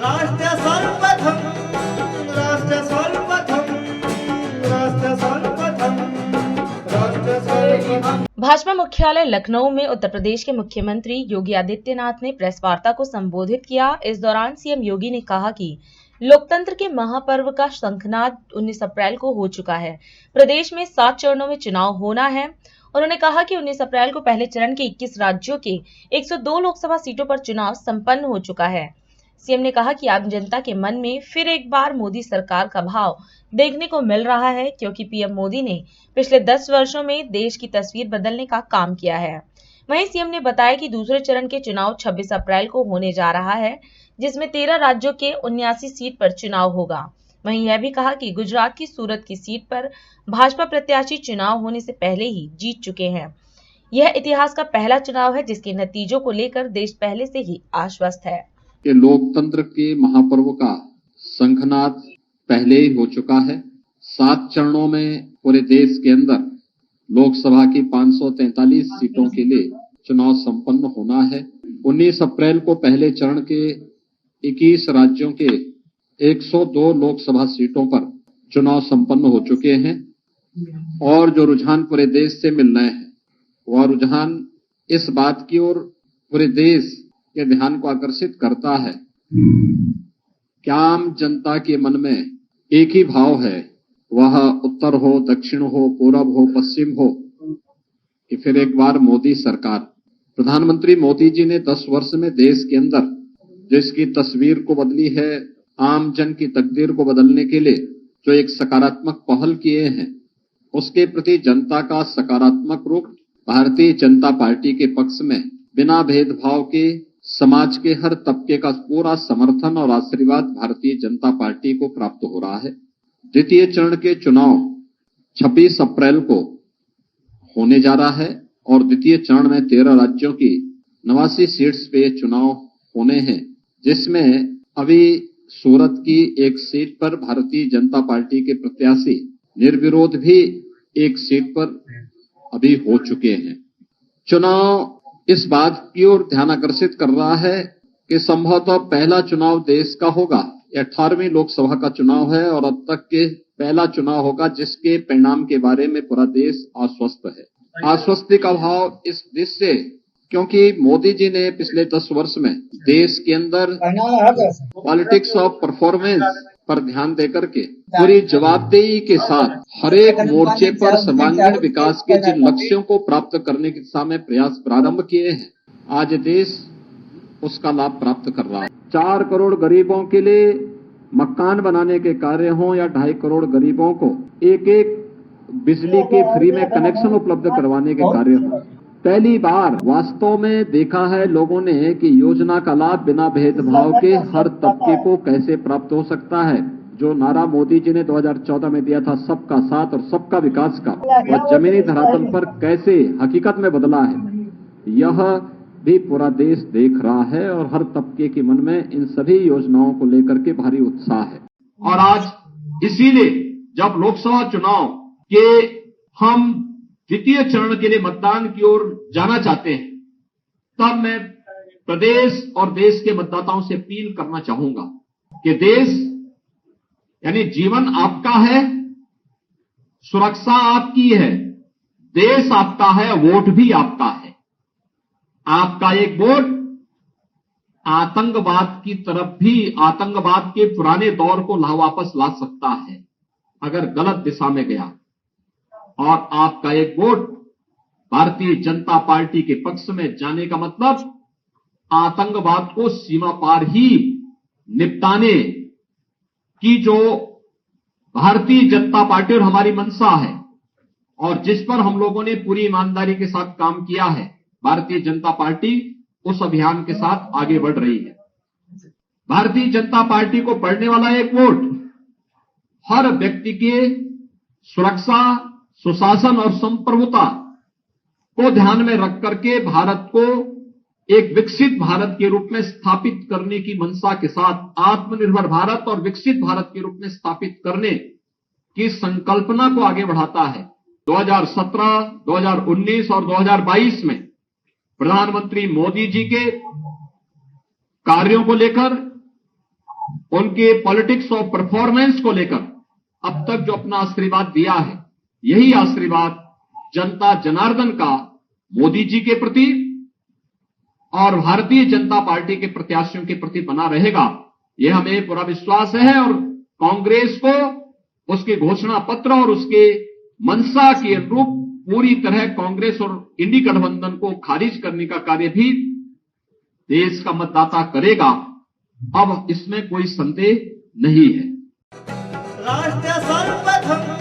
राष्ट्र सर्वप्रथम, राष्ट्र सर्वप्रथम, राष्ट्र सर्वप्रथम, राष्ट्र सर्वप्रथम। भाजपा मुख्यालय लखनऊ में उत्तर प्रदेश के मुख्यमंत्री योगी आदित्यनाथ ने प्रेस वार्ता को संबोधित किया। इस दौरान सीएम योगी ने कहा कि लोकतंत्र के महापर्व का शंखनाद 19 अप्रैल को हो चुका है। प्रदेश में 7 चरणों में चुनाव होना है। उन्होंने कहा कि 19 अप्रैल को पहले चरण के 21 राज्यों के 102 लोकसभा सीटों पर चुनाव संपन्न हो चुका है। सीएम ने कहा कि आम जनता के मन में फिर एक बार मोदी सरकार का भाव देखने को मिल रहा है, क्योंकि पीएम मोदी ने पिछले 10 वर्षों में देश की तस्वीर बदलने का काम किया है। वहीं सीएम ने बताया कि दूसरे चरण के चुनाव 26 अप्रैल को होने जा रहा है, जिसमें 13 राज्यों के 79 सीट पर चुनाव होगा। वहीं यह भी कहा कि गुजरात की सूरत की सीट पर भाजपा प्रत्याशी चुनाव होने से पहले ही जीत चुके हैं। यह इतिहास का पहला चुनाव है जिसके नतीजों को लेकर देश पहले से ही आश्वस्त है। कि लोकतंत्र के महापर्व का शंखनाद पहले ही हो चुका है। 7 चरणों में पूरे देश के अंदर लोकसभा की 543 सीटों के लिए चुनाव संपन्न होना है। 19 अप्रैल को पहले चरण के 21 राज्यों के 102 लोकसभा सीटों पर चुनाव संपन्न हो चुके हैं और जो रुझान पूरे देश से मिल रहे हैं वह रुझान इस बात की ओर पूरे देश के ध्यान को आकर्षित करता है कि आम जनता के मन में एक ही भाव है, वह उत्तर हो, दक्षिण हो, पूरब हो, पश्चिम हो, कि फिर एक बार मोदी सरकार। प्रधानमंत्री मोदी जी ने 10 वर्ष में देश के अंदर जिसकी तस्वीर को बदली है, आम जन की तकदीर को बदलने के लिए जो एक सकारात्मक पहल किए हैं, उसके प्रति जनता का सकारात्मक रुख भारतीय जनता पार्टी के पक्ष में बिना भेदभाव के समाज के हर तबके का पूरा समर्थन और आशीर्वाद भारतीय जनता पार्टी को प्राप्त हो रहा है। द्वितीय चरण के चुनाव 26 अप्रैल को होने जा रहा है और द्वितीय चरण में 13 राज्यों की 89 सीट्स पे चुनाव होने हैं, जिसमें अभी सूरत की एक सीट पर भारतीय जनता पार्टी के प्रत्याशी निर्विरोध भी एक सीट पर अभी हो चुके हैं। चुनाव इस बात की ओर ध्यान आकर्षित कर रहा है कि संभवतः पहला चुनाव देश का होगा। 18वीं लोकसभा का चुनाव है और अब तक के पहला चुनाव होगा जिसके परिणाम के बारे में पूरा देश आश्वस्त है। आश्वस्ति का भाव इस दृष्टि से क्योंकि मोदी जी ने पिछले 10 वर्ष में देश के अंदर पॉलिटिक्स ऑफ परफॉर्मेंस पर ध्यान देकर के पूरी जवाबदेही के साथ हर एक मोर्चे पर सर्वांगीण विकास के जिन लक्ष्यों को प्राप्त करने की दिशा में प्रयास प्रारंभ किए हैं, आज देश उसका लाभ प्राप्त कर रहा है। 4 करोड़ गरीबों के लिए मकान बनाने के कार्य हों या 2.5 करोड़ गरीबों को एक बिजली के फ्री में कनेक्शन उपलब्ध करवाने के कार्य हों। पहली बार वास्तव में देखा है लोगों ने कि योजना का लाभ बिना भेदभाव के हर तबके को कैसे प्राप्त हो सकता है। जो नारा मोदी जी ने 2014 में दिया था, सबका साथ और सबका विकास का, वह जमीनी धरातल पर कैसे हकीकत में बदला है, यह भी पूरा देश देख रहा है और हर तबके के मन में इन सभी योजनाओं को लेकर के भारी उत्साह है। और आज इसीलिए जब लोकसभा चुनाव के हम द्वितीय चरण के लिए मतदान की ओर जाना चाहते हैं, तब मैं प्रदेश और देश के मतदाताओं से अपील करना चाहूंगा कि देश यानी जीवन आपका है, सुरक्षा आपकी है, देश आपका है, वोट भी आपका है। आपका एक वोट आतंकवाद की तरफ भी, आतंकवाद के पुराने दौर को वापस ला सकता है अगर गलत दिशा में गया, और आपका एक वोट भारतीय जनता पार्टी के पक्ष में जाने का मतलब आतंकवाद को सीमा पार ही निपटाने की जो भारतीय जनता पार्टी और हमारी मंशा है और जिस पर हम लोगों ने पूरी ईमानदारी के साथ काम किया है, भारतीय जनता पार्टी उस अभियान के साथ आगे बढ़ रही है। भारतीय जनता पार्टी को पड़ने वाला एक वोट हर व्यक्ति के सुरक्षा, सुशासन और संप्रभुता को ध्यान में रख करके भारत को एक विकसित भारत के रूप में स्थापित करने की मंशा के साथ, आत्मनिर्भर भारत और विकसित भारत के रूप में स्थापित करने की संकल्पना को आगे बढ़ाता है। 2017, 2019 और 2022 में प्रधानमंत्री मोदी जी के कार्यों को लेकर उनके पॉलिटिक्स और परफॉर्मेंस को लेकर अब तक जो अपना आशीर्वाद दिया है, यही आशीर्वाद जनता जनार्दन का मोदी जी के प्रति और भारतीय जनता पार्टी के प्रत्याशियों के प्रति बना रहेगा। यह हमें पूरा विश्वास है और कांग्रेस को उसके घोषणा पत्र और उसके मंशा के अनुरूप पूरी तरह कांग्रेस और इंडी गठबंधन को खारिज करने का कार्य भी देश का मतदाता करेगा। अब इसमें कोई संदेह नहीं है। राष्ट्र सर्वप्रथम